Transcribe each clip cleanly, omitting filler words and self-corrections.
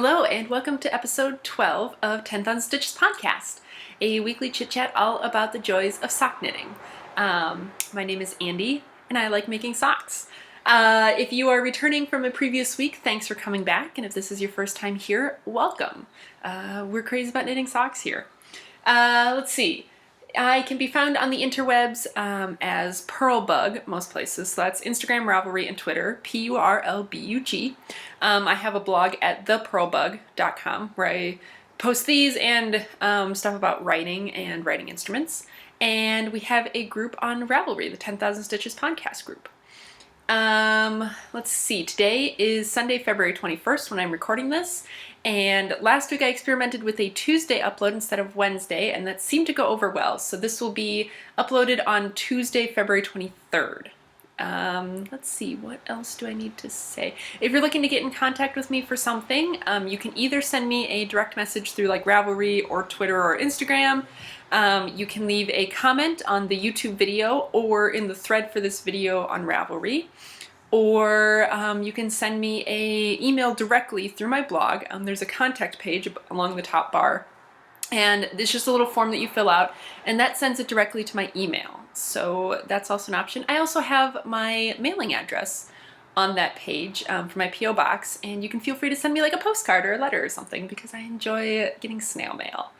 Hello and welcome to episode 12 of 10,000 Stitches podcast, a weekly chit chat all about the joys of sock knitting. My name is Andy and I like making socks. If you are returning from a previous week, thanks for coming back, and if this is your first time here, welcome. We're crazy about knitting socks here. Let's see. I can be found on the interwebs as Purlbug most places. So that's Instagram, Ravelry, and Twitter, Purlbug. I have a blog at thepurlbug.com where I post these and stuff about writing and writing instruments. And we have a group on Ravelry, the 10,000 Stitches podcast group. Let's see, today is Sunday, February 21st when I'm recording this, and last week I experimented with a Tuesday upload instead of Wednesday, and that seemed to go over well, so this will be uploaded on Tuesday, February 23rd. Let's see, what else do I need to say? If you're looking to get in contact with me for something, you can either send me a direct message through like Ravelry or Twitter or Instagram. You can leave a comment on the YouTube video or in the thread for this video on Ravelry, or you can send me an email directly through my blog. There's a contact page along the top bar, and it's just a little form that you fill out, and that sends it directly to my email. So that's also an option. I also have my mailing address on that page for my P.O. box, and you can feel free to send me like a postcard or a letter or something because I enjoy getting snail mail.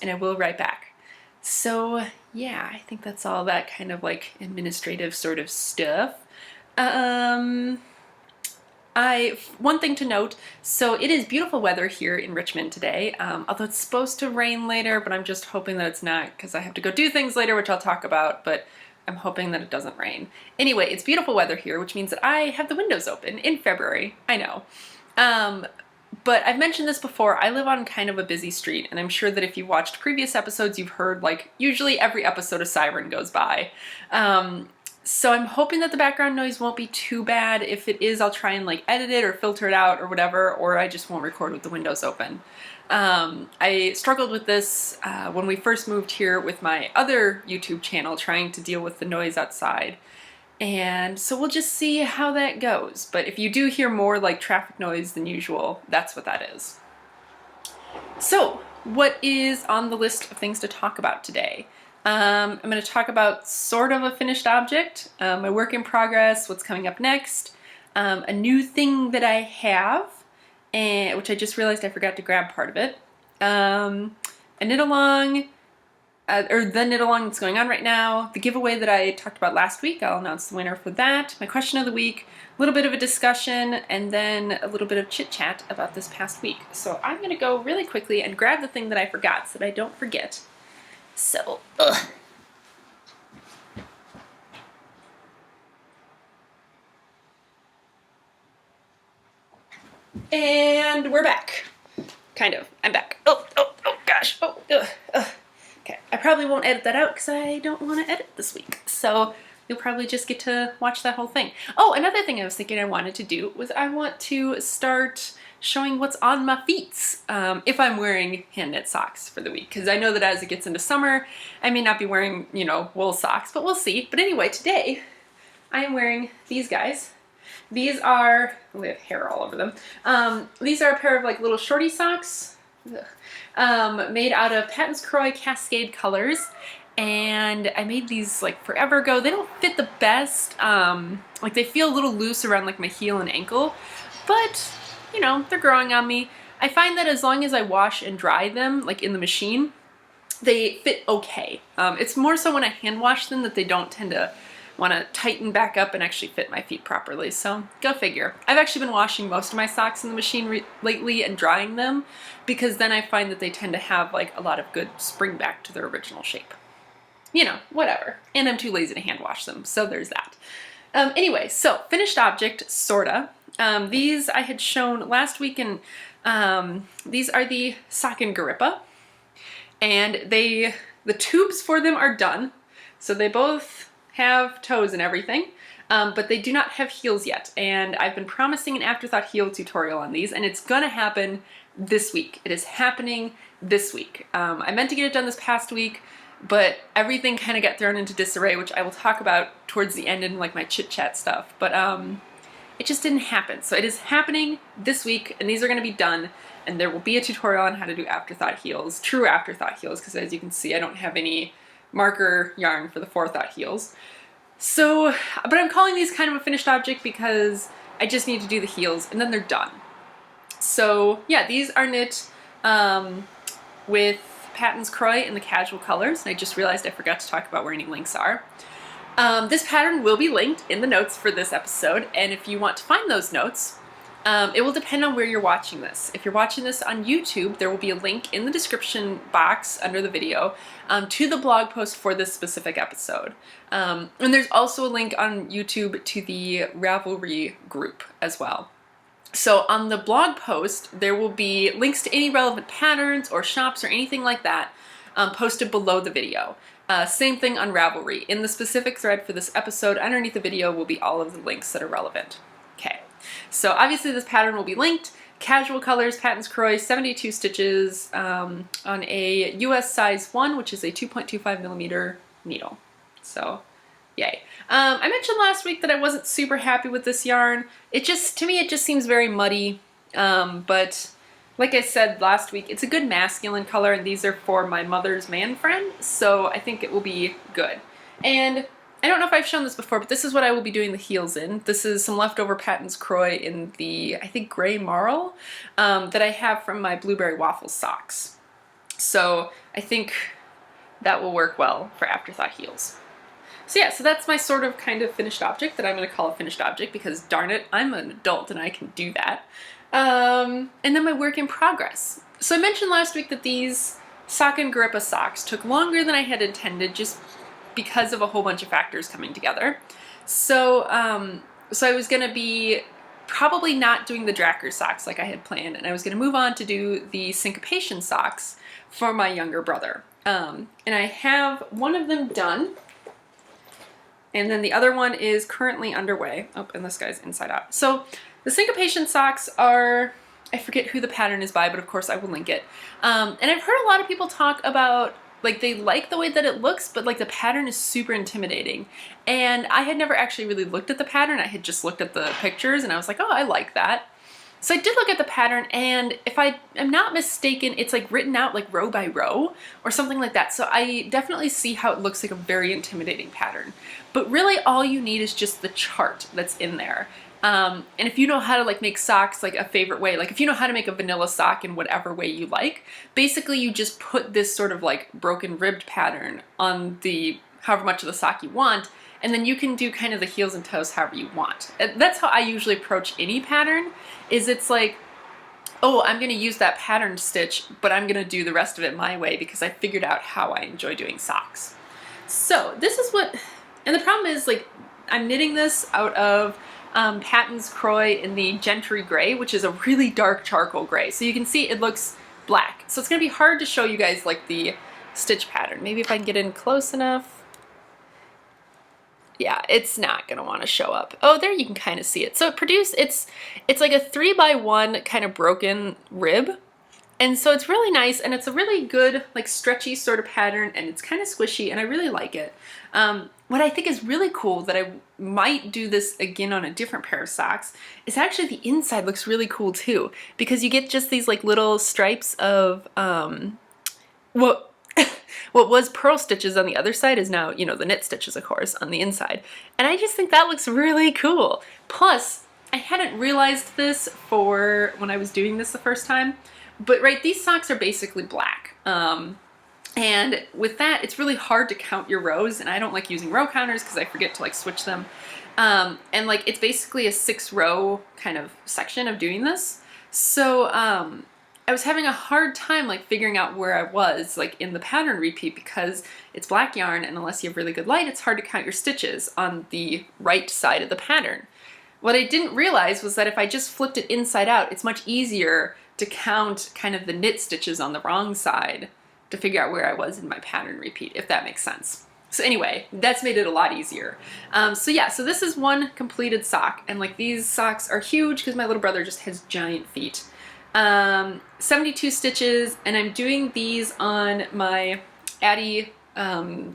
And I will write back. So yeah, I think that's all that kind of like administrative sort of stuff. One thing to note, so it is beautiful weather here in Richmond today, although it's supposed to rain later, but I'm just hoping that it's not because I have to go do things later, which I'll talk about, but I'm hoping that it doesn't rain. Anyway, it's beautiful weather here, which means that I have the windows open in February. I know. But I've mentioned this before, I live on kind of a busy street, and I'm sure that if you watched previous episodes, you've heard like usually every episode a siren goes by. So I'm hoping that the background noise won't be too bad. If it is, I'll try and like edit it or filter it out or whatever, or I just won't record with the windows open. I struggled with this when we first moved here with my other YouTube channel, trying to deal with the noise outside. And so we'll just see how that goes. But if you do hear more like traffic noise than usual, that's what that is. So what is on the list of things to talk about today? I'm going to talk about sort of a finished object, my work in progress, what's coming up next, a new thing that I have, and which I just realized I forgot to grab part of it, a knit along, or the knit along that's going on right now, the giveaway that I talked about last week, I'll announce the winner for that, my question of the week, a little bit of a discussion, and then a little bit of chit chat about this past week. So I'm going to go really quickly and grab the thing that I forgot so that I don't forget. So, and we're back. Kind of. I'm back. Oh gosh. Okay, I probably won't edit that out because I don't want to edit this week. So you'll probably just get to watch that whole thing. Oh, another thing I was thinking I wanted to do was I want to start showing what's on my feet if I'm wearing hand knit socks for the week, because I know that as it gets into summer I may not be wearing, you know, wool socks, but we'll see. But anyway, today I am wearing these guys. These are, we have hair all over them. These are a pair of like little shorty socks made out of Patons Kroy Cascade colors, and I made these like forever ago. They don't fit the best, like they feel a little loose around like my heel and ankle, but you know, they're growing on me. I find that as long as I wash and dry them, like in the machine, they fit okay. It's more so when I hand wash them that they don't tend to want to tighten back up and actually fit my feet properly. So go figure. I've actually been washing most of my socks in the machine lately and drying them, because then I find that they tend to have like a lot of good spring back to their original shape. You know, whatever. And I'm too lazy to hand wash them, so there's that. Anyway, so finished object, sorta. These I had shown last week, and these are the Socken Garippa, and the tubes for them are done, so they both have toes and everything, but they do not have heels yet, and I've been promising an afterthought heel tutorial on these, and it's gonna happen this week. It is happening this week. I meant to get it done this past week, but everything kind of got thrown into disarray, which I will talk about towards the end in like my chit chat stuff. But it just didn't happen. So it is happening this week, and these are going to be done, and there will be a tutorial on how to do afterthought heels, true afterthought heels, because as you can see I don't have any marker yarn for the forethought heels. So, but I'm calling these kind of a finished object because I just need to do the heels and then they're done. So yeah, these are knit with Patons Croy in the casual colors, and I just realized I forgot to talk about where any links are. This pattern will be linked in the notes for this episode, and if you want to find those notes, it will depend on where you're watching this. If you're watching this on YouTube, there will be a link in the description box under the video to the blog post for this specific episode. And there's also a link on YouTube to the Ravelry group as well. So on the blog post, there will be links to any relevant patterns or shops or anything like that posted below the video. Same thing on Ravelry. In the specific thread for this episode, underneath the video will be all of the links that are relevant. Okay, so obviously this pattern will be linked. Casual colors, Patons Croy, 72 stitches on a US size 1, which is a 2.25 millimeter needle. So, yay. I mentioned last week that I wasn't super happy with this yarn. To me, it just seems very muddy. But like I said last week, it's a good masculine color, and these are for my mother's man friend, so I think it will be good. And I don't know if I've shown this before, but this is what I will be doing the heels in. This is some leftover Patons Croy in the, I think, gray marl that I have from my blueberry waffle socks. So I think that will work well for afterthought heels. So yeah, so that's my sort of kind of finished object that I'm going to call a finished object because darn it, I'm an adult and I can do that. And then my work in progress. So I mentioned last week that these Sock and Grippa socks took longer than I had intended just because of a whole bunch of factors coming together. So, so I was going to be probably not doing the Dracker socks like I had planned, and I was going to move on to do the Syncopation socks for my younger brother. And I have one of them done, and then the other one is currently underway. Oh, and this guy's inside out. So the Syncopation socks are, I forget who the pattern is by, but of course I will link it. And I've heard a lot of people talk about, like, they like the way that it looks, but like the pattern is super intimidating. And I had never actually really looked at the pattern. I had just looked at the pictures and I was like, oh, I like that. So I did look at the pattern, and if I am not mistaken, it's like written out like row by row or something like that. So I definitely see how it looks like a very intimidating pattern. But really all you need is just the chart that's in there. And if you know how to like make socks like a favorite way, like if you know how to make a vanilla sock in whatever way you like, basically you just put this sort of like broken ribbed pattern on the however much of the sock you want, and then you can do kind of the heels and toes however you want. That's how I usually approach any pattern, is it's like, oh, I'm going to use that pattern stitch, but I'm going to do the rest of it my way because I figured out how I enjoy doing socks. So this is what, and the problem is like I'm knitting this out of Patons Croy in the Gentry Gray, which is a really dark charcoal gray. So you can see it looks black. So it's going to be hard to show you guys like the stitch pattern. Maybe if I can get in close enough. Yeah, it's not going to want to show up. Oh, there you can kind of see it. So it's like a 3x1 kind of broken rib. And so it's really nice, and it's a really good like stretchy sort of pattern, and it's kind of squishy, and I really like it. What I think is really cool that I might do this again on a different pair of socks is actually the inside looks really cool too, because you get just these like little stripes of what was purl stitches on the other side is now, you know, the knit stitches of course on the inside. And I just think that looks really cool. Plus, I hadn't realized this for when I was doing this the first time, but right, these socks are basically black. And with that, it's really hard to count your rows, and I don't like using row counters because I forget to like switch them. And like it's basically a 6-row kind of section of doing this. So I was having a hard time like figuring out where I was like in the pattern repeat because it's black yarn, and unless you have really good light, it's hard to count your stitches on the right side of the pattern. What I didn't realize was that if I just flipped it inside out, it's much easier to count kind of the knit stitches on the wrong side to figure out where I was in my pattern repeat, if that makes sense. So anyway, that's made it a lot easier. So yeah, so this is one completed sock, and like these socks are huge because my little brother just has giant feet. 72 stitches, and I'm doing these on my Addie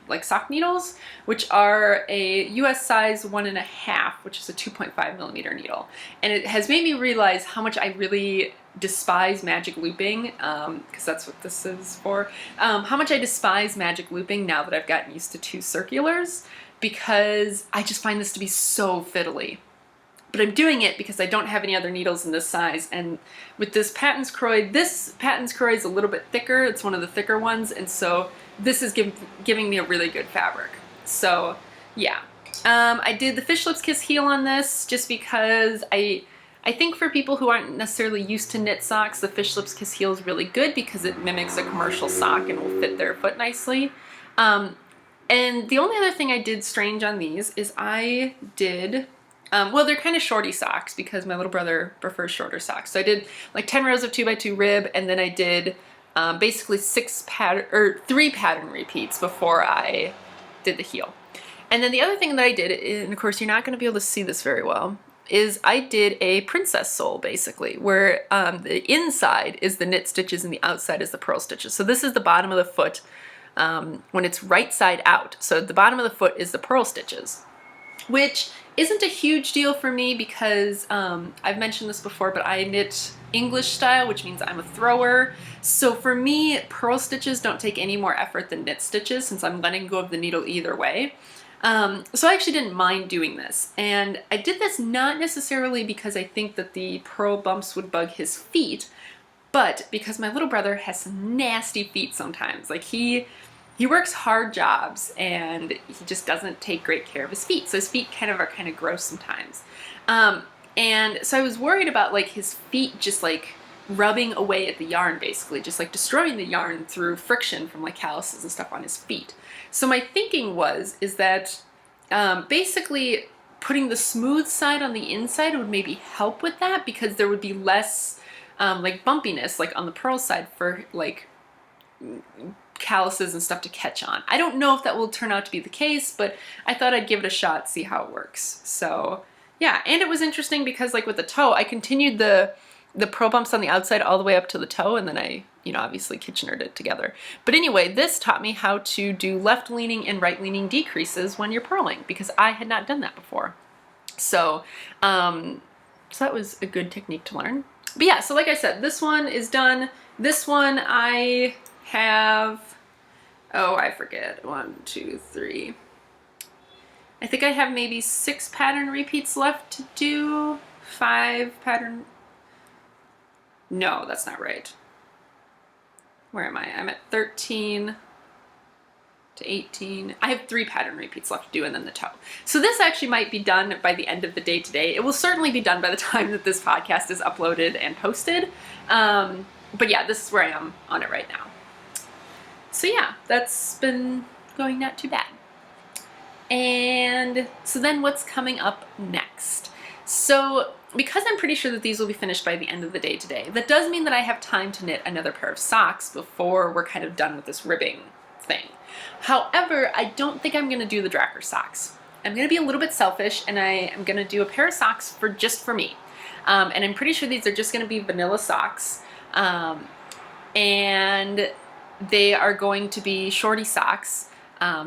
like sock needles, which are a US size 1.5, which is a 2.5 millimeter needle. And it has made me realize how much I really despise magic looping, because that's what this is for, how much I despise magic looping now that I've gotten used to 2 circulars, because I just find this to be so fiddly. But I'm doing it because I don't have any other needles in this size, and with this Patons Kroid is a little bit thicker. It's one of the thicker ones, and so this is giving me a really good fabric. So yeah, I did the Fish Lips Kiss heel on this just because I think for people who aren't necessarily used to knit socks, the Fish Lips Kiss heel is really good because it mimics a commercial sock and will fit their foot nicely. And the only other thing I did strange on these is I did, well, they're kind of shorty socks because my little brother prefers shorter socks. So I did like 10 rows of 2x2 rib, and then I did basically 3 pattern repeats before I did the heel. And then the other thing that I did, and of course you're not going to be able to see this very well, is I did a princess sole basically, where the inside is the knit stitches and the outside is the purl stitches. So this is the bottom of the foot when it's right side out. So the bottom of the foot is the purl stitches, which isn't a huge deal for me because I've mentioned this before, but I knit English style, which means I'm a thrower. So for me, purl stitches don't take any more effort than knit stitches since I'm letting go of the needle either way. So I actually didn't mind doing this. And I did this not necessarily because I think that the purl bumps would bug his feet, but because my little brother has some nasty feet sometimes. Like he works hard jobs and he just doesn't take great care of his feet. So his feet are kind of gross sometimes. And so I was worried about like his feet just like rubbing away at the yarn, basically just like destroying the yarn through friction from like calluses and stuff on his feet. So my thinking is that basically putting the smooth side on the inside would maybe help with that, because there would be less like bumpiness like on the purl side for like calluses and stuff to catch on. I don't know if that will turn out to be the case, but I thought I'd give it a shot, see how it works. So yeah, and it was interesting because like with the toe, I continued the purl bumps on the outside all the way up to the toe, and then I, obviously Kitchenered it together. But anyway, this taught me how to do left-leaning and right-leaning decreases when you're purling, because I had not done that before. So, so that was a good technique to learn. But yeah, so like I said, this one is done. This one I have, oh, I forget, 1, 2, 3. I think I have maybe 6 pattern repeats left to do, 5 pattern, no, that's not right. Where am I? I'm at 13 to 18. I have 3 pattern repeats left to do, and then the toe. So this actually might be done by the end of the day today. It will certainly be done by the time that this podcast is uploaded and posted. But yeah, this is where I am on it right now. So yeah, that's been going not too bad. And so then what's coming up next? So because I'm pretty sure that these will be finished by the end of the day today, that does mean that I have time to knit another pair of socks before we're kind of done with this ribbing thing. However, I don't think I'm going to do the Dracker socks. I'm going to be a little bit selfish, and I am going to do a pair of socks just for me. And I'm pretty sure these are just going to be vanilla socks. And they are going to be shorty socks.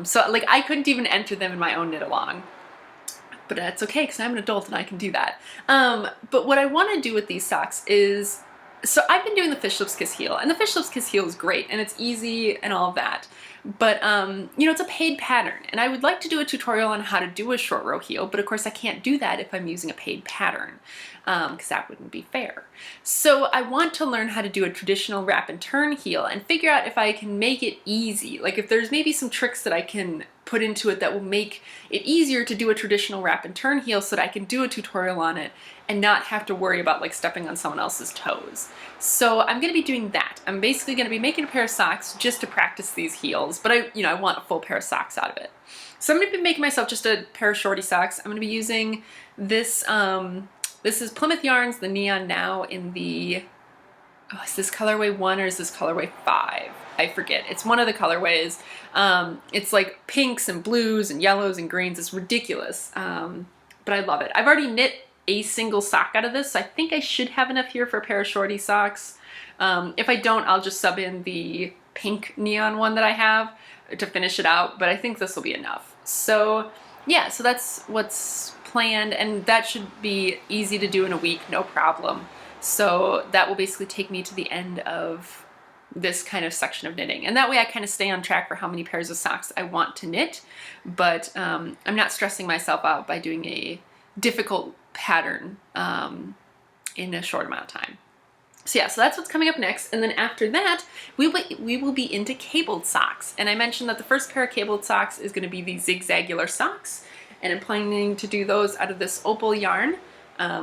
So like I couldn't even enter them in my own knit along. But that's okay because I'm an adult and I can do that. But what I want to do with these socks is, so I've been doing the Fish Lips Kiss heel, and the Fish Lips Kiss heel is great and it's easy and all of that. But it's a paid pattern, and I would like to do a tutorial on how to do a short row heel, but of course I can't do that if I'm using a paid pattern, because that wouldn't be fair. So I want to learn how to do a traditional wrap and turn heel and figure out if I can make it easy. Like if there's maybe some tricks that I can put into it that will make it easier to do a traditional wrap and turn heel so that I can do a tutorial on it and not have to worry about like stepping on someone else's toes. So I'm going to be doing that. I'm basically going to be making a pair of socks just to practice these heels, but I want a full pair of socks out of it. So I'm going to be making myself just a pair of shorty socks. I'm going to be using this, this is Plymouth Yarns, the Neon Now in the, oh, is this colorway 1 or is this colorway 5? I forget. It's one of the colorways. It's like pinks and blues and yellows and greens. It's ridiculous, but I love it. I've already knit a single sock out of this, so I think I should have enough here for a pair of shorty socks. If I don't, I'll just sub in the pink neon one that I have to finish it out, but I think this will be enough. So yeah, so that's what's planned, and that should be easy to do in a week, no problem. So that will basically take me to the end of this kind of section of knitting, and that way I kind of stay on track for how many pairs of socks I want to knit, but I'm not stressing myself out by doing a difficult pattern in a short amount of time. So yeah, so that's what's coming up next, and then after that we will be into cabled socks. And I mentioned that the first pair of cabled socks is going to be the zigzagular socks, and I'm planning to do those out of this opal yarn,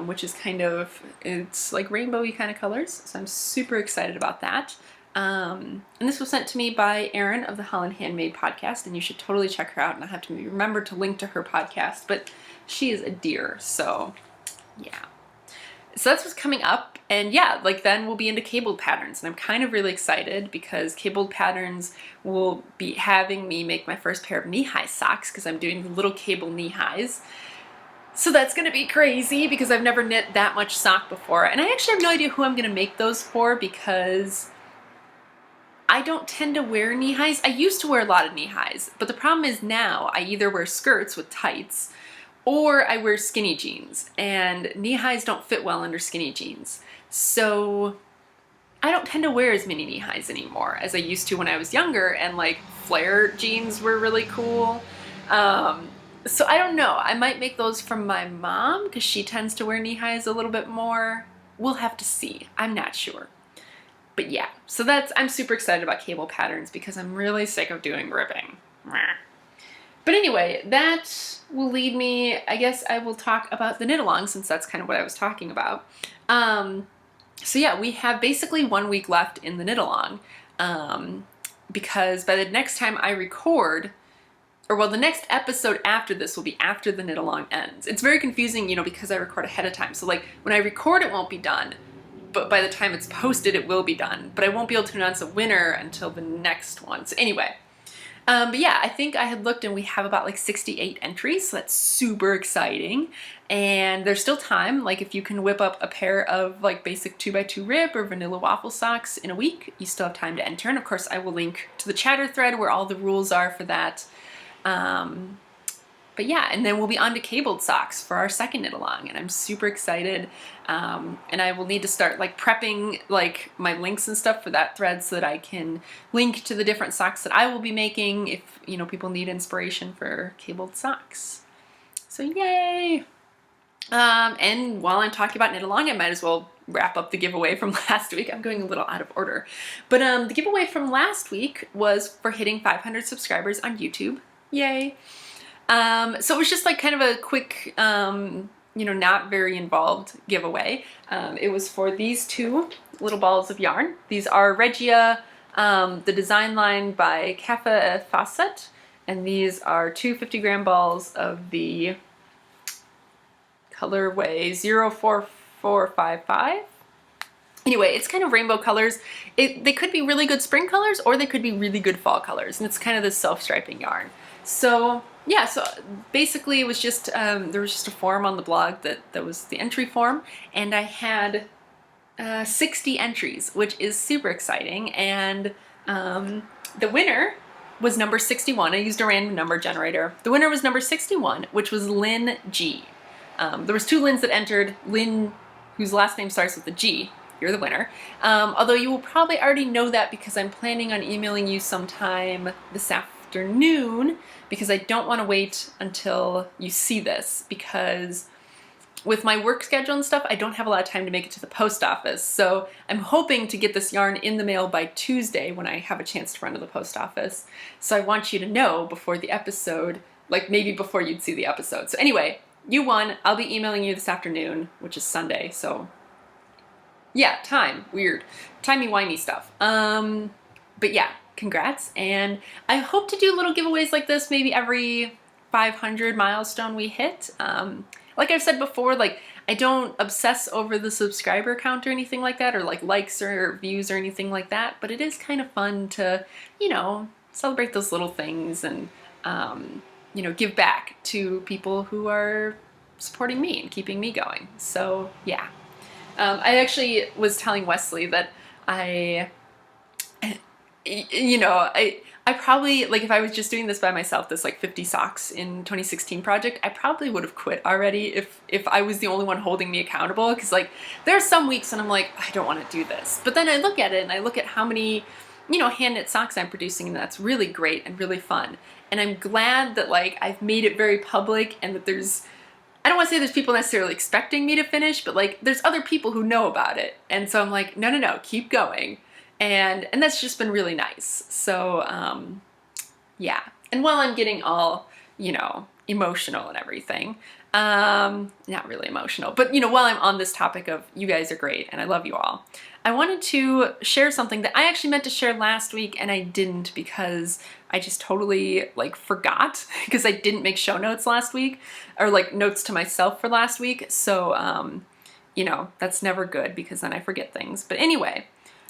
which is kind of, it's like rainbowy kind of colors, so I'm super excited about that. And this was sent to me by Erin of the Holland Handmade podcast, and you should totally check her out, and I'll have to remember to link to her podcast, but she is a dear, so yeah. So that's what's coming up, and yeah, like then we'll be into cabled patterns, and I'm kind of really excited because cabled patterns will be having me make my first pair of knee-high socks, because I'm doing the little cable knee-highs. So that's going to be crazy because I've never knit that much sock before, and I actually have no idea who I'm going to make those for, because I don't tend to wear knee-highs. I used to wear a lot of knee-highs, but the problem is now I either wear skirts with tights or I wear skinny jeans, and knee-highs don't fit well under skinny jeans. So I don't tend to wear as many knee-highs anymore as I used to when I was younger, and like flare jeans were really cool. So I don't know, I might make those from my mom because she tends to wear knee-highs a little bit more. We'll have to see, I'm not sure. But yeah, so I'm super excited about cable patterns because I'm really sick of doing ribbing. But anyway, that will lead me, I guess I will talk about the knit along, since that's kind of what I was talking about. So yeah, we have basically 1 week left in the knit along, because by the next time I record, or well, the next episode after this will be after the knit along ends. It's very confusing, you know, because I record ahead of time. So like when I record, it won't be done, but by the time it's posted, it will be done. But I won't be able to announce a winner until the next one. So anyway. But yeah, I think I had looked and we have about like 68 entries, so that's super exciting. And there's still time, like if you can whip up a pair of like basic 2x2 rib or vanilla waffle socks in a week, you still have time to enter. And of course I will link to the chatter thread where all the rules are for that. But yeah, and then we'll be on to cabled socks for our second knit along, and I'm super excited. And I will need to start like prepping like my links and stuff for that thread so that I can link to the different socks that I will be making if, you know, people need inspiration for cabled socks. So yay! And while I'm talking about knit along, I might as well wrap up the giveaway from last week. I'm going a little out of order. But the giveaway from last week was for hitting 500 subscribers on YouTube. Yay! So it was just like kind of a quick, you know, not very involved giveaway. It was for these two little balls of yarn. These are Regia, the design line by Cafe Fawcett, and these are two 50-gram balls of the colorway 04455. Anyway, it's kind of rainbow colors. They could be really good spring colors, or they could be really good fall colors, and it's kind of this self-striping yarn. So yeah, so basically it was just, there was just a form on the blog that was the entry form, and I had 60 entries, which is super exciting, and the winner was number 61. I used a random number generator. The winner was number 61, which was Lynn G. There was two Lynns that entered. Lynn, whose last name starts with a G, you're the winner. Although you will probably already know that because I'm planning on emailing you sometime this afternoon, because I don't want to wait until you see this, because with my work schedule and stuff, I don't have a lot of time to make it to the post office. So I'm hoping to get this yarn in the mail by Tuesday when I have a chance to run to the post office. So I want you to know before the episode, like maybe before you'd see the episode. So anyway, you won. I'll be emailing you this afternoon, which is Sunday. So yeah, time, weird, timey-wimey stuff. But yeah, congrats. And I hope to do little giveaways like this maybe every 500 milestone we hit. Like I've said before, like I don't obsess over the subscriber count or anything like that, or like likes or views or anything like that, but it is kind of fun to, you know, celebrate those little things and, you know, give back to people who are supporting me and keeping me going. So yeah. I actually was telling Wesley that you know, I probably, like, if I was just doing this by myself, this like 50 socks in 2016 project, I probably would have quit already if I was the only one holding me accountable. Because like there are some weeks and I'm like, I don't want to do this, but then I look at it and I look at how many, you know, hand knit socks I'm producing, and that's really great and really fun. And I'm glad that like I've made it very public, and that there's, I don't want to say there's people necessarily expecting me to finish, but like there's other people who know about it. And so I'm like, no, no, no, keep going. And that's just been really nice. So yeah. And while I'm getting all, you know, emotional and everything, not really emotional, but you know, while I'm on this topic of you guys are great and I love you all, I wanted to share something that I actually meant to share last week and I didn't, because I just totally like forgot, because I didn't make show notes last week, or like notes to myself for last week. So, you know, that's never good because then I forget things. But anyway,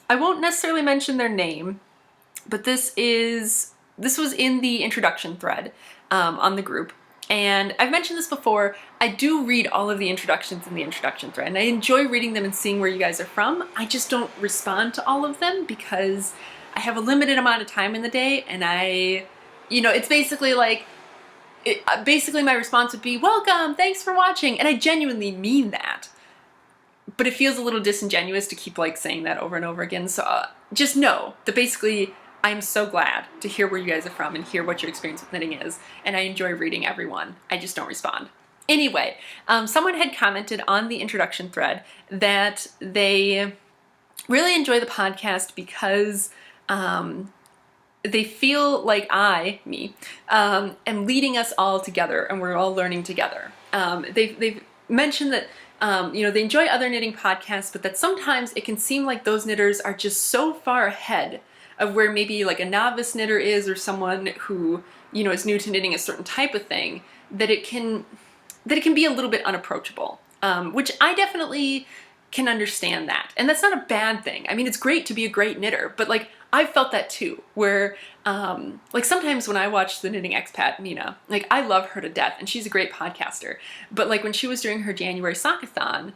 I won't necessarily mention their name, but this was in the introduction thread on the group. And I've mentioned this before, I do read all of the introductions in the introduction thread, and I enjoy reading them and seeing where you guys are from. I just don't respond to all of them because I have a limited amount of time in the day, and you know, it's basically like, basically my response would be, welcome, thanks for watching, and I genuinely mean that. But it feels a little disingenuous to keep like saying that over and over again. So just know that basically I'm so glad to hear where you guys are from and hear what your experience with knitting is. And I enjoy reading everyone. I just don't respond. Anyway, someone had commented on the introduction thread that they really enjoy the podcast because they feel like me, am leading us all together and we're all learning together. They've mentioned that you know, they enjoy other knitting podcasts, but that sometimes it can seem like those knitters are just so far ahead of where maybe like a novice knitter is, or someone who, you know, is new to knitting a certain type of thing, that it can be a little bit unapproachable, which I definitely can understand that. And that's not a bad thing. I mean, it's great to be a great knitter, but like I've felt that too, where like sometimes when I watch the Knitting Expat, Mina, like I love her to death and she's a great podcaster, but like when she was doing her January Sockathon,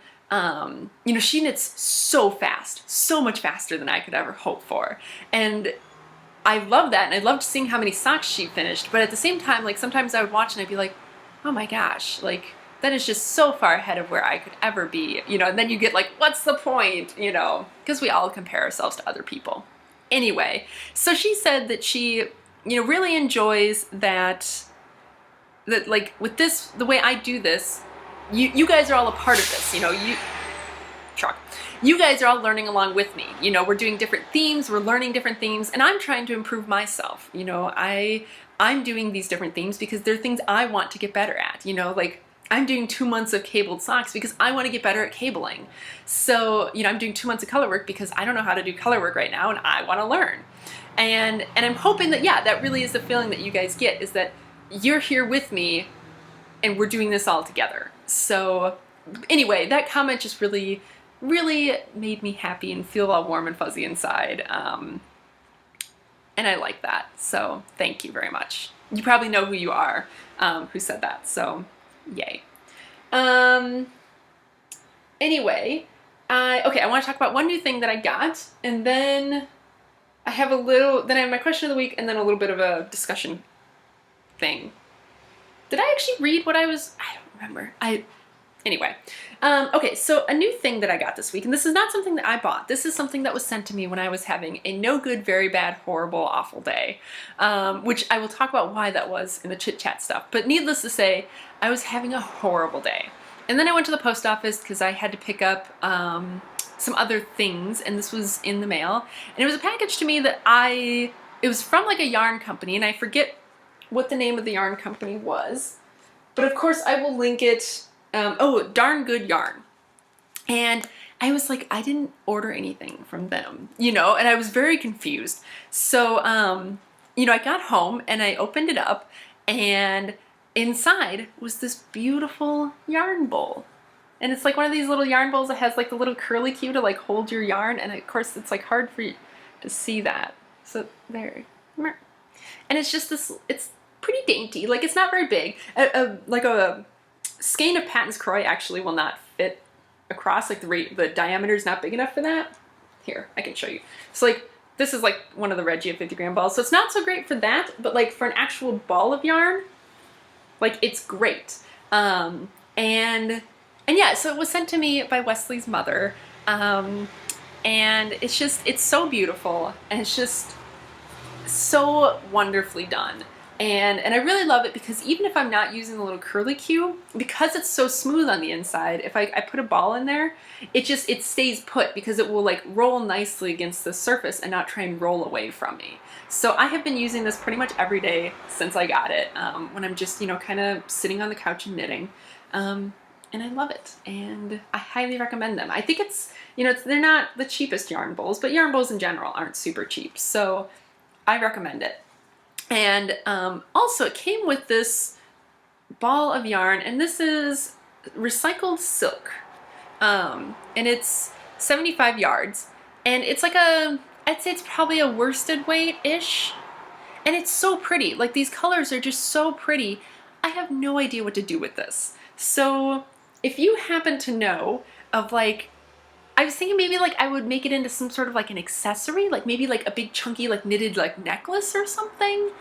you know, she knits so fast, so much faster than I could ever hope for. And I love that, and I loved seeing how many socks she finished, but at the same time, like sometimes I would watch and I'd be like, oh my gosh, like that is just so far ahead of where I could ever be, you know, and then you get like, what's the point, you know, because we all compare ourselves to other people. Anyway, so she said that she, you know, really enjoys that like with this, the way I do this, you guys are all a part of this, you know, you guys are all learning along with me. You know, we're doing different themes, we're learning different themes, and I'm trying to improve myself. You know, I'm doing these different themes because they're things I want to get better at, you know, like I'm doing 2 months of cabled socks because I want to get better at cabling. So, you know, I'm doing 2 months of color work because I don't know how to do color work right now and I want to learn. And I'm hoping that, yeah, that really is the feeling that you guys get, is that you're here with me and we're doing this all together. So anyway, that comment just really, really made me happy and feel all warm and fuzzy inside. And I like that. So thank you very much. You probably know who you are, who said that. So yay. Anyway, okay, I want to talk about one new thing that I got, and then I have then I have my question of the week, and then a little bit of a discussion thing. Did I actually read what I don't remember. Anyway, okay, so a new thing that I got this week, and this is not something that I bought. This is something that was sent to me when I was having a no good, very bad, horrible, awful day, which I will talk about why that was in the chit chat stuff. But needless to say, I was having a horrible day. And then I went to the post office because I had to pick up some other things, and this was in the mail. And it was a package to me that it was from like a yarn company, and I forget what the name of the yarn company was. But of course I will link it. Oh, Darn Good Yarn. And I was like, I didn't order anything from them, you know, and I was very confused. So, you know, I got home and I opened it up, and inside was this beautiful yarn bowl. And it's like one of these little yarn bowls that has like the little curly cue to like hold your yarn. And of course it's like hard for you to see that. So there. And it's just this, it's pretty dainty. Like it's not very big. Like a skein of Patton's Croy actually will not fit across, like the diameter is not big enough for that. Here, I can show you. It's like this is like one of the Regia 50 gram balls, so it's not so great for that, but like for an actual ball of yarn, like it's great. And yeah, so it was sent to me by Wesley's mother, and it's so beautiful, and it's just so wonderfully done. And I really love it because even if I'm not using the little curly cue, because it's so smooth on the inside, if I put a ball in there, it stays put because it will like roll nicely against the surface and not try and roll away from me. So I have been using this pretty much every day since I got it, when I'm just, kind of sitting on the couch and knitting. And I love it, and I highly recommend them. I think it's, they're not the cheapest yarn bowls, but yarn bowls in general aren't super cheap, so I recommend it. And also it came with this ball of yarn, and this is recycled silk, and it's 75 yards, and it's like I'd say it's probably a worsted weight-ish, and it's so pretty. Like, these colors are just so pretty. I have no idea what to do with this. So if you happen to know of, like, I was thinking maybe like I would make it into some sort of like an accessory, like maybe like a big chunky like knitted like necklace or something.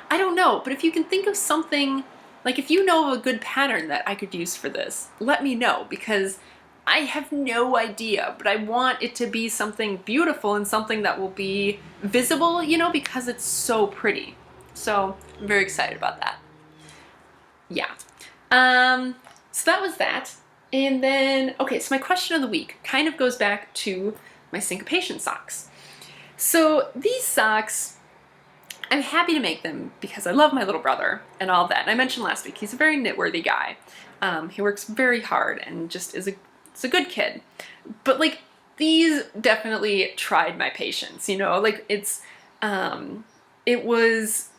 I don't know, but if you can think of something, like if you know of a good pattern that I could use for this, let me know, because I have no idea, but I want it to be something beautiful and something that will be visible, because it's so pretty. So I'm very excited about that. Yeah. So that was that. And then, okay, so my question of the week kind of goes back to my Syncopation socks. So these socks, I'm happy to make them because I love my little brother and all that. And I mentioned last week, he's a very knit-worthy guy. He works very hard and just is a good kid. But like, these definitely tried my patience, like it was,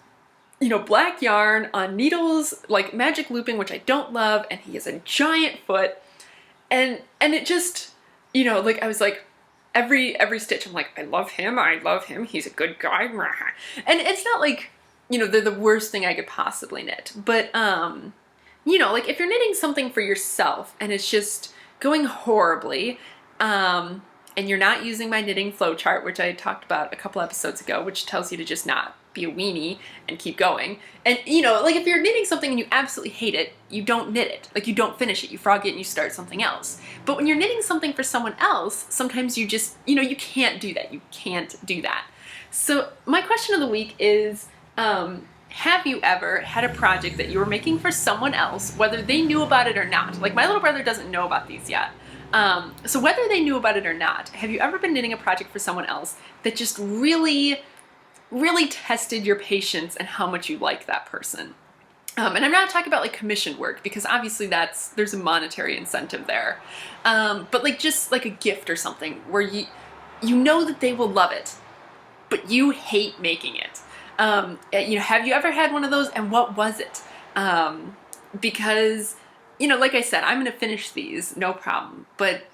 black yarn on needles, like magic looping, which I don't love, and he has a giant foot. And it just, like I was like, every stitch I'm like, I love him, he's a good guy. And it's not like, they're the worst thing I could possibly knit. But, like if you're knitting something for yourself and it's just going horribly, and you're not using my knitting flowchart, which I talked about a couple episodes ago, which tells you to just not be a weenie and keep going. And like if you're knitting something and you absolutely hate it, you don't knit it. Like, you don't finish it, you frog it and you start something else. But when you're knitting something for someone else, sometimes you just, you can't do that. You can't do that. So my question of the week is, have you ever had a project that you were making for someone else, whether they knew about it or not? Like, my little brother doesn't know about these yet. So whether they knew about it or not, have you ever been knitting a project for someone else that just really tested your patience and how much you like that person? And I'm not talking about like commission work, because obviously there's a monetary incentive there. But like just like a gift or something where you know that they will love it, but you hate making it. Have you ever had one of those, and what was it? Because, like I said, I'm going to finish these, no problem, but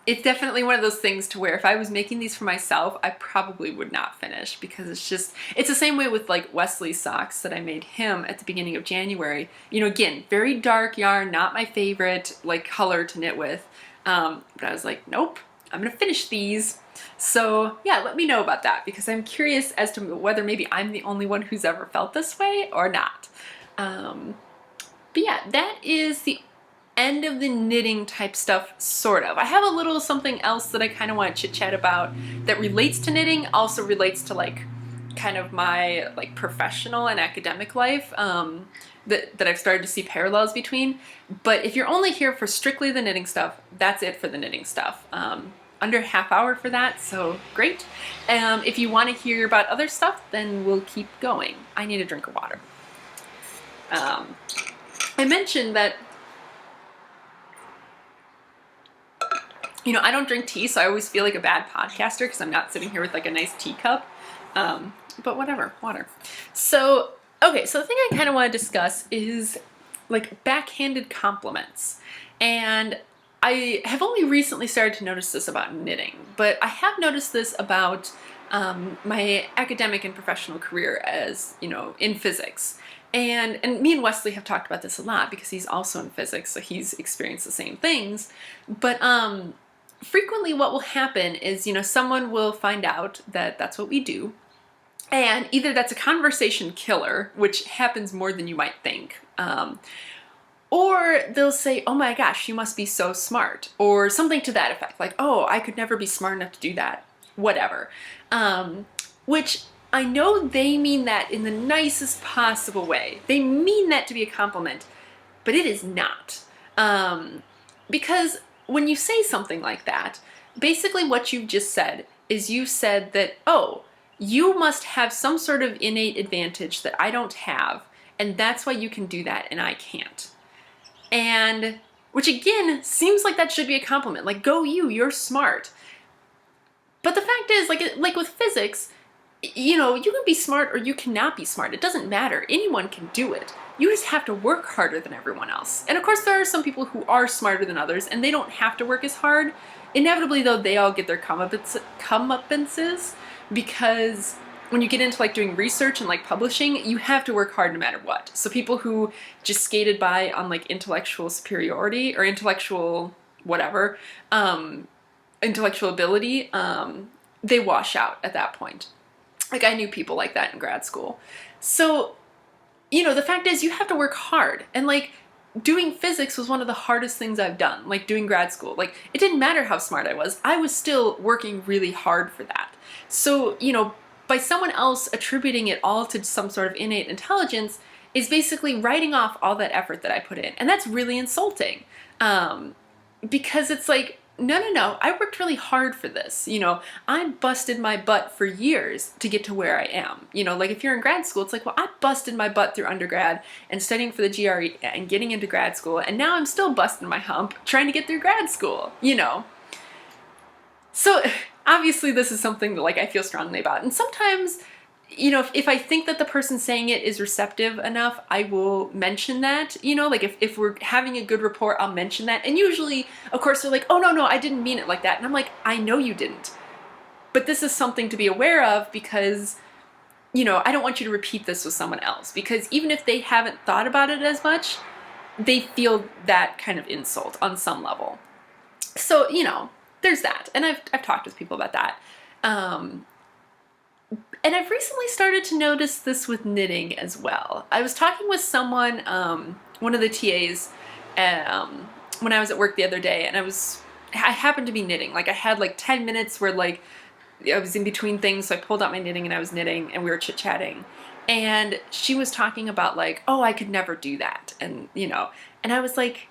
it's definitely one of those things to where if I was making these for myself, I probably would not finish, because it's the same way with like Wesley's socks that I made him at the beginning of January. Again, very dark yarn, not my favorite like color to knit with. But I was like, nope, I'm going to finish these. So yeah, let me know about that, because I'm curious as to whether maybe I'm the only one who's ever felt this way or not. But yeah, that is the end of the knitting type stuff, sort of. I have a little something else that I kind of want to chit chat about that relates to knitting, also relates to like kind of my like professional and academic life, that I've started to see parallels between. But if you're only here for strictly the knitting stuff, that's it for the knitting stuff. Under a half hour for that, so great. If you want to hear about other stuff, then we'll keep going. I need a drink of water. I mentioned that I don't drink tea, so I always feel like a bad podcaster because I'm not sitting here with like a nice teacup. But whatever, water. So, okay, so the thing I kind of want to discuss is like backhanded compliments. And I have only recently started to notice this about knitting, but I have noticed this about my academic and professional career as, in physics. And me and Wesley have talked about this a lot because he's also in physics, so he's experienced the same things. But frequently what will happen is, someone will find out that that's what we do. And either that's a conversation killer, which happens more than you might think, or they'll say, oh my gosh, you must be so smart, or something to that effect, like, oh, I could never be smart enough to do that, whatever. Which I know they mean that in the nicest possible way. They mean that to be a compliment, but it is not. Because when you say something like that, basically what you've just said is you said that, oh, you must have some sort of innate advantage that I don't have, and that's why you can do that and I can't. And which again seems like that should be a compliment, like, go you, you're smart. But the fact is, like with physics, you can be smart or you cannot be smart. It doesn't matter. Anyone can do it. You just have to work harder than everyone else. And of course there are some people who are smarter than others and they don't have to work as hard. Inevitably though, they all get their comeuppances, because when you get into like doing research and like publishing, you have to work hard no matter what. So people who just skated by on like intellectual superiority or intellectual whatever, intellectual ability, they wash out at that point. Like I knew people like that in grad school. So, the fact is you have to work hard, and like doing physics was one of the hardest things I've done, like doing grad school. Like it didn't matter how smart I was still working really hard for that. So, by someone else attributing it all to some sort of innate intelligence is basically writing off all that effort that I put in. And that's really insulting. Because it's like, no, I worked really hard for this. I busted my butt for years to get to where I am. Like if you're in grad school, it's like, well, I busted my butt through undergrad and studying for the GRE and getting into grad school. And now I'm still busting my hump trying to get through grad school, So obviously this is something that like I feel strongly about. And sometimes, if I think that the person saying it is receptive enough, I will mention that, like if we're having a good rapport, I'll mention that. And usually, of course, they're like, oh, no, I didn't mean it like that. And I'm like, I know you didn't. But this is something to be aware of because, I don't want you to repeat this with someone else. Because even if they haven't thought about it as much, they feel that kind of insult on some level. So, there's that. And I've talked with people about that. And I've recently started to notice this with knitting as well. I was talking with someone, one of the TAs, when I was at work the other day, and I happened to be knitting. Like I had like 10 minutes where like I was in between things, so I pulled out my knitting and I was knitting and we were chit-chatting. And she was talking about like, oh, I could never do that. And, and I was like,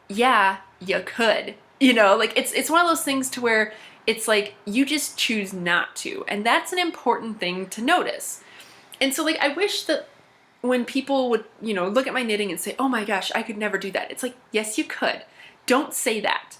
yeah, you could. Like it's one of those things to where it's like you just choose not to, and that's an important thing to notice. And so like I wish that when people would, look at my knitting and say, oh my gosh, I could never do that. It's like, yes, you could. Don't say that.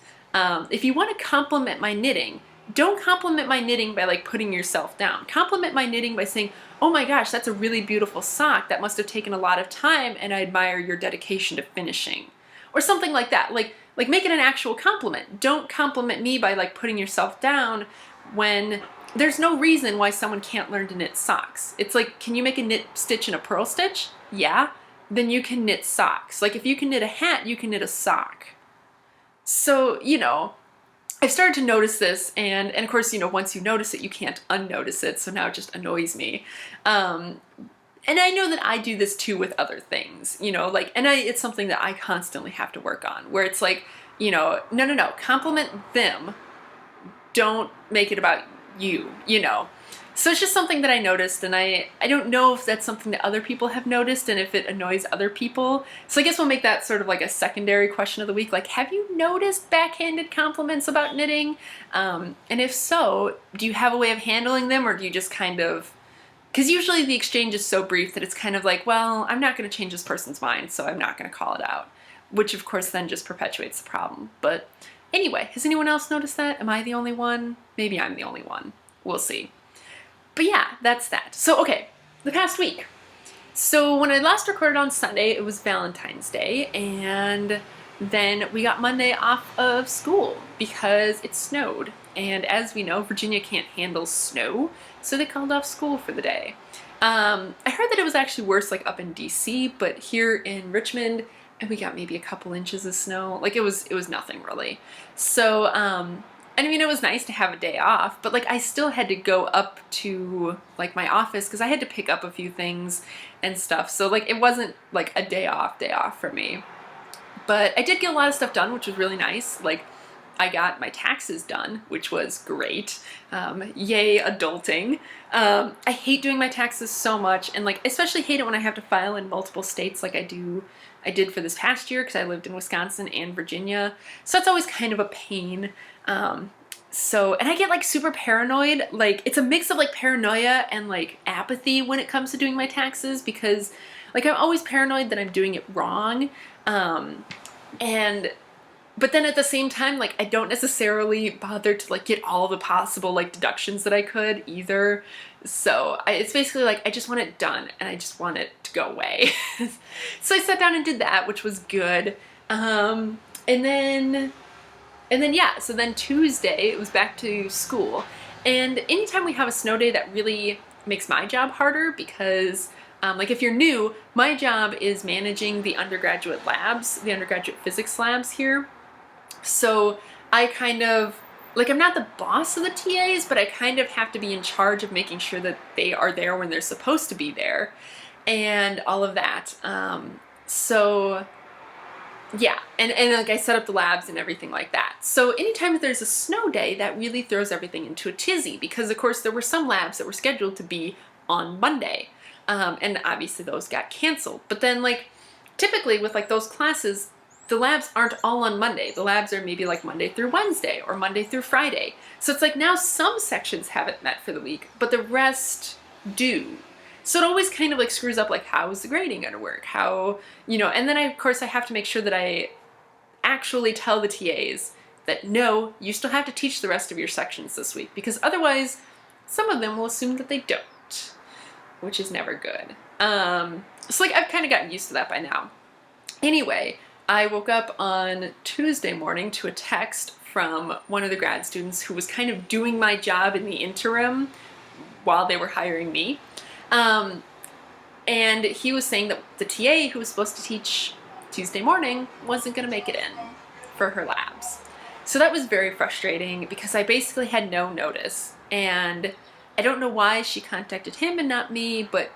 If you want to compliment my knitting, don't compliment my knitting by like putting yourself down. Compliment my knitting by saying, oh my gosh, that's a really beautiful sock. That must have taken a lot of time, and I admire your dedication to finishing. Or something like that. Like make it an actual compliment. Don't compliment me by like putting yourself down when there's no reason why someone can't learn to knit socks. It's like, can you make a knit stitch and a purl stitch? Yeah. Then you can knit socks. Like if you can knit a hat, you can knit a sock. So, I've started to notice this, and of course, once you notice it, you can't unnotice it. So now it just annoys me. And I know that I do this too with other things, it's something that I constantly have to work on, where it's like, no, compliment them. Don't make it about you, So it's just something that I noticed, and I don't know if that's something that other people have noticed and if it annoys other people. So I guess we'll make that sort of like a secondary question of the week. Like, have you noticed backhanded compliments about knitting? And if so, do you have a way of handling them, or do you just kind of... Because usually the exchange is so brief that it's kind of like, well, I'm not going to change this person's mind, so I'm not going to call it out. Which, of course, then just perpetuates the problem. But anyway, has anyone else noticed that? Am I the only one? Maybe I'm the only one. We'll see. But yeah, that's that. So, okay, the past week. So when I last recorded on Sunday, it was Valentine's Day, and then we got Monday off of school because it snowed. And as we know, Virginia can't handle snow, so they called off school for the day. I heard that it was actually worse like up in DC, but here in Richmond, and we got maybe a couple inches of snow. Like it was nothing really. So And I mean, it was nice to have a day off, but like I still had to go up to like my office because I had to pick up a few things and stuff. So like it wasn't like a day off for me. But I did get a lot of stuff done, which was really nice. Like I got my taxes done, which was great. Yay, adulting. I hate doing my taxes so much, and like especially hate it when I have to file in multiple states like I did for this past year because I lived in Wisconsin and Virginia. So that's always kind of a pain. And I get like super paranoid. Like it's a mix of like paranoia and like apathy when it comes to doing my taxes because like I'm always paranoid that I'm doing it wrong. But then at the same time, like I don't necessarily bother to like get all the possible like deductions that I could either. So it's basically like I just want it done and I just want it to go away. So I sat down and did that, which was good. And then yeah, so then Tuesday it was back to school. And anytime we have a snow day, that really makes my job harder because like if you're new, my job is managing the undergraduate labs, the undergraduate physics labs here. So I kind of, like I'm not the boss of the TAs, but I kind of have to be in charge of making sure that they are there when they're supposed to be there and all of that. So yeah, and like I set up the labs and everything like that. So anytime there's a snow day, that really throws everything into a tizzy because of course there were some labs that were scheduled to be on Monday. And obviously those got canceled. But then like typically with like those classes, the labs aren't all on Monday. The labs are maybe like Monday through Wednesday or Monday through Friday. So it's like now some sections haven't met for the week, but the rest do. So it always kind of like screws up like how is the grading going to work? How, and then of course I have to make sure that I actually tell the TAs that no, you still have to teach the rest of your sections this week because otherwise some of them will assume that they don't, which is never good. So like I've kind of gotten used to that by now. Anyway, I woke up on Tuesday morning to a text from one of the grad students who was kind of doing my job in the interim while they were hiring me. And he was saying that the TA who was supposed to teach Tuesday morning wasn't going to make it in for her labs. So that was very frustrating because I basically had no notice. And I don't know why she contacted him and not me, but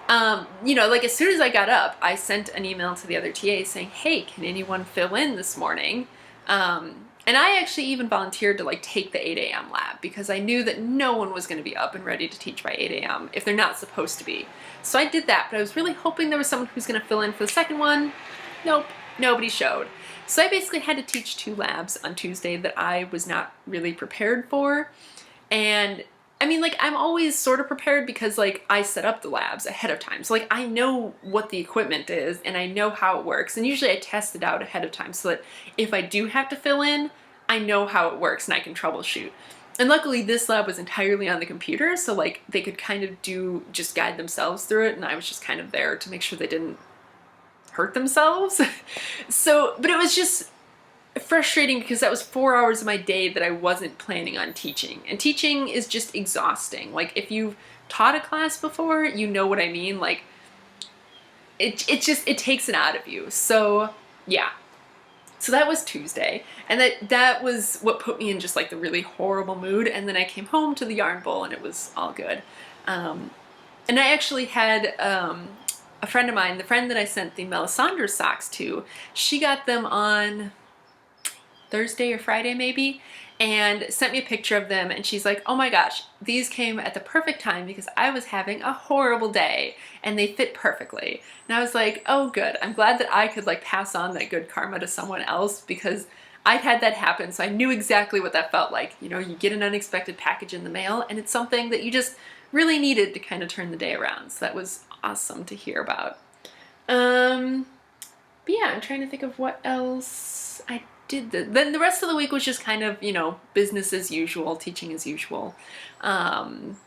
like as soon as I got up, I sent an email to the other TA saying, hey, can anyone fill in this morning? And I actually even volunteered to like take the 8 a.m. lab because I knew that no one was going to be up and ready to teach by 8 a.m. if they're not supposed to be. So I did that, but I was really hoping there was someone who's going to fill in for the second one. Nope, nobody showed. So I basically had to teach 2 labs on Tuesday that I was not really prepared for. And I mean, like, I'm always sort of prepared because, like, I set up the labs ahead of time. So, like, I know what the equipment is and I know how it works. And usually I test it out ahead of time so that if I do have to fill in, I know how it works and I can troubleshoot. And luckily this lab was entirely on the computer. So, like, they could kind of just guide themselves through it. And I was just kind of there to make sure they didn't hurt themselves. But it was just frustrating because that was 4 hours of my day that I wasn't planning on teaching. And teaching is just exhausting. Like if you've taught a class before, you know what I mean. Like it takes it out of you. So yeah. So that was Tuesday. And that was what put me in just like the really horrible mood. And then I came home to the yarn bowl and it was all good. And I actually had a friend of mine, the friend that I sent the Melisandre socks to, she got them on Thursday or Friday maybe, and sent me a picture of them, and she's like, oh my gosh, these came at the perfect time because I was having a horrible day and they fit perfectly. And I was like, oh good, I'm glad that I could like pass on that good karma to someone else because I'd had that happen, so I knew exactly what that felt like. You get an unexpected package in the mail and it's something that you just really needed to kind of turn the day around. So that was awesome to hear about. But yeah, I'm trying to think of what else I did. Then the rest of the week was just kind of, business as usual, teaching as usual. I'm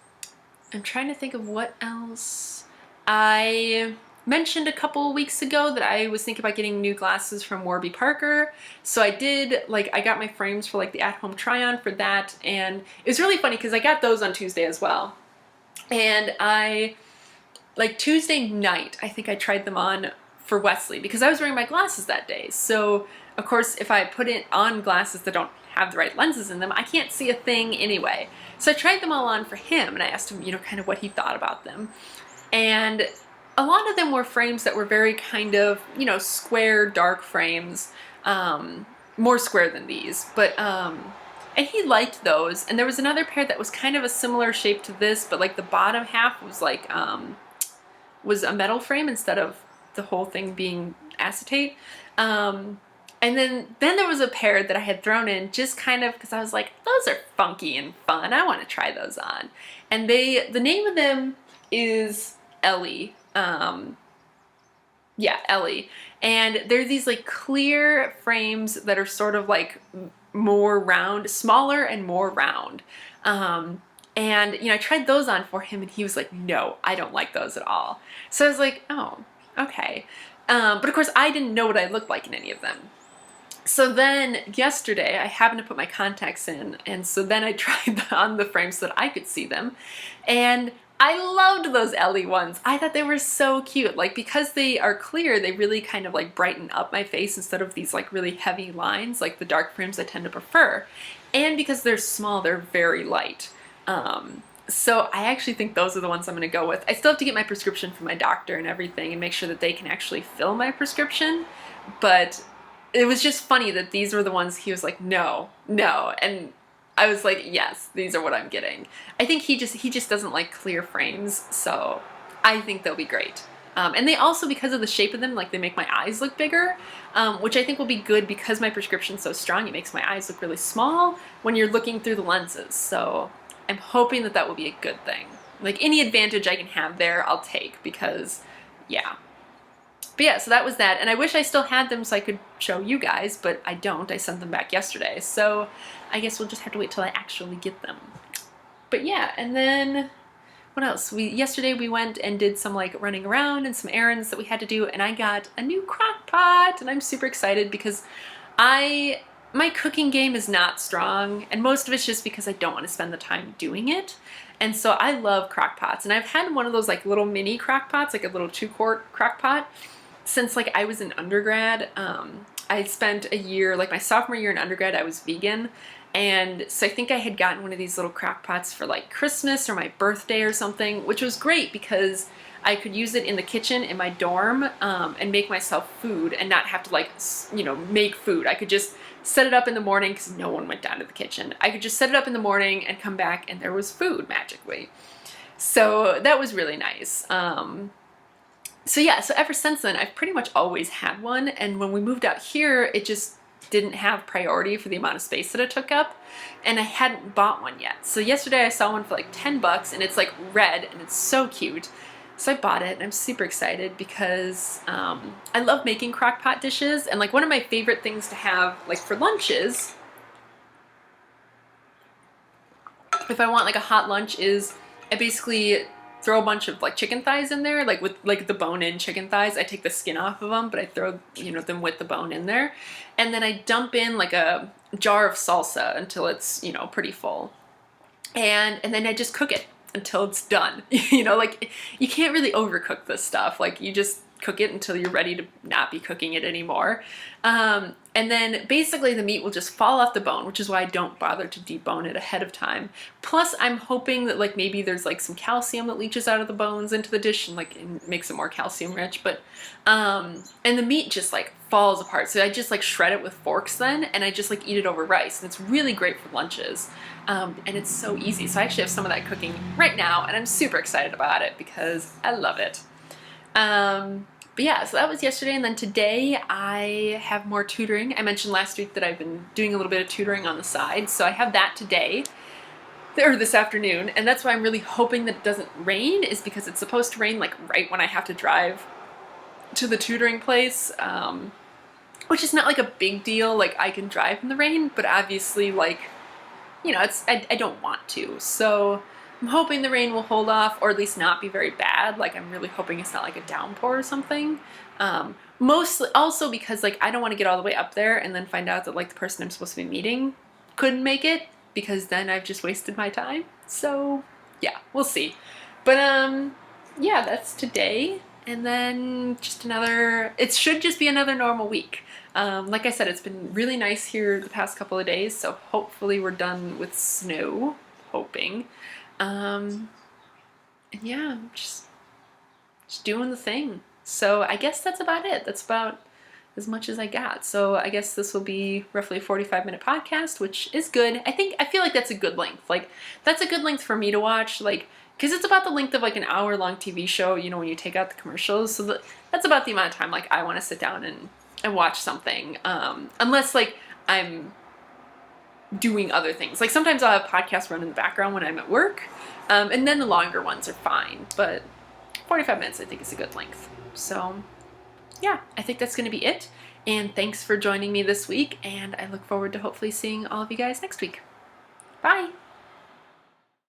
trying to think of what else. I mentioned a couple weeks ago that I was thinking about getting new glasses from Warby Parker. So I did, I got my frames for the at-home try-on for that. And it was really funny because I got those on Tuesday as well. And Tuesday night, I think I tried them on for Wesley because I was wearing my glasses that day. So of course, if I put it on glasses that don't have the right lenses in them, I can't see a thing anyway. So I tried them all on for him, and I asked him, kind of what he thought about them. And a lot of them were frames that were very kind of, square, dark frames, more square than these, but, and he liked those. And there was another pair that was kind of a similar shape to this, but like the bottom half was like, was a metal frame instead of the whole thing being acetate. And then there was a pair that I had thrown in just kind of because I was like, those are funky and fun. I want to try those on. And the name of them is Ellie. Yeah, Ellie. And they're these like clear frames that are sort of like more round, smaller and more round. And I tried those on for him, and he was like, no, I don't like those at all. So I was like, oh, okay. But of course I didn't know what I looked like in any of them. So then yesterday I happened to put my contacts in, and so then I tried on the frames so that I could see them, and I loved those Ellie ones. I thought they were so cute. Like, because they are clear, they really kind of like brighten up my face instead of these like really heavy lines like the dark frames I tend to prefer. And because they're small, they're very light. So I actually think those are the ones I'm gonna go with. I still have to get my prescription from my doctor and everything and make sure that they can actually fill my prescription, but it was just funny that these were the ones he was like, no, no. And I was like, yes, these are what I'm getting. I think he just doesn't like clear frames, so I think they'll be great. And they also, because of the shape of them, like they make my eyes look bigger, which I think will be good because my prescription's so strong. It makes my eyes look really small when you're looking through the lenses. So I'm hoping that that will be a good thing. Like, any advantage I can have there, I'll take, because, yeah. But yeah, so that was that, and I wish I still had them so I could show you guys, but I don't. I sent them back yesterday, so I guess we'll just have to wait till I actually get them. But yeah, and then what else? Yesterday we went and did some like running around and some errands that we had to do, and I got a new Crock-Pot, and I'm super excited because my cooking game is not strong, and most of it's just because I don't want to spend the time doing it. And so I love Crock-Pots, and I've had one of those like little mini Crock-Pots, like a little 2-quart Crock-Pot, since like I was in undergrad. I spent a year, like my sophomore year in undergrad, I was vegan. And so I think I had gotten one of these little Crock-Pots for like Christmas or my birthday or something, which was great because I could use it in the kitchen in my dorm and make myself food and not have to like, make food. I could just set it up in the morning because no one went down to the kitchen. I could just set it up in the morning and come back and there was food magically. So that was really nice. So yeah, so ever since then, I've pretty much always had one, and when we moved out here, it just didn't have priority for the amount of space that it took up, and I hadn't bought one yet. So yesterday I saw one for like 10 bucks, and it's like red, and it's so cute. So I bought it, and I'm super excited because I love making Crock-Pot dishes, and like one of my favorite things to have like for lunches, if I want like a hot lunch, is I basically throw a bunch of like chicken thighs in there, like with like the bone-in chicken thighs. I take the skin off of them, but I throw them with the bone in there, and then I dump in like a jar of salsa until it's pretty full, and then I just cook it until it's done. Like you can't really overcook this stuff. Like you just cook it until you're ready to not be cooking it anymore. And then basically the meat will just fall off the bone, which is why I don't bother to debone it ahead of time. Plus I'm hoping that like maybe there's like some calcium that leaches out of the bones into the dish and like it makes it more calcium rich. But and the meat just like falls apart. So I just like shred it with forks then, and I just like eat it over rice. And it's really great for lunches. And it's so easy. So I actually have some of that cooking right now, and I'm super excited about it because I love it. But yeah, so that was yesterday, and then today I have more tutoring. I mentioned last week that I've been doing a little bit of tutoring on the side, so I have that today, or this afternoon, and that's why I'm really hoping that it doesn't rain, is because it's supposed to rain like right when I have to drive to the tutoring place, which is not like a big deal. Like I can drive in the rain, but obviously like, I don't want to, so I'm hoping the rain will hold off, or at least not be very bad. Like I'm really hoping it's not like a downpour or something. Mostly also because like I don't want to get all the way up there and then find out that like the person I'm supposed to be meeting couldn't make it, because then I've just wasted my time. So yeah, we'll see. But yeah, that's today. and then it should just be another normal week. Like I said, it's been really nice here the past couple of days, so hopefully we're done with snow, hoping. And yeah, just doing the thing. So I guess that's about it. That's about as much as I got. So I guess this will be roughly a 45-minute podcast, which is good. I feel like that's a good length. Like, that's a good length for me to watch, like, because it's about the length of like an hour-long TV show, you know, when you take out the commercials. So that's about the amount of time like I want to sit down and watch something. Unless like I'm doing other things. Like sometimes I'll have podcasts run in the background when I'm at work, and then the longer ones are fine. But 45 minutes I think is a good length. So yeah, I think that's going to be it. And thanks for joining me this week, and I look forward to hopefully seeing all of you guys next week. Bye!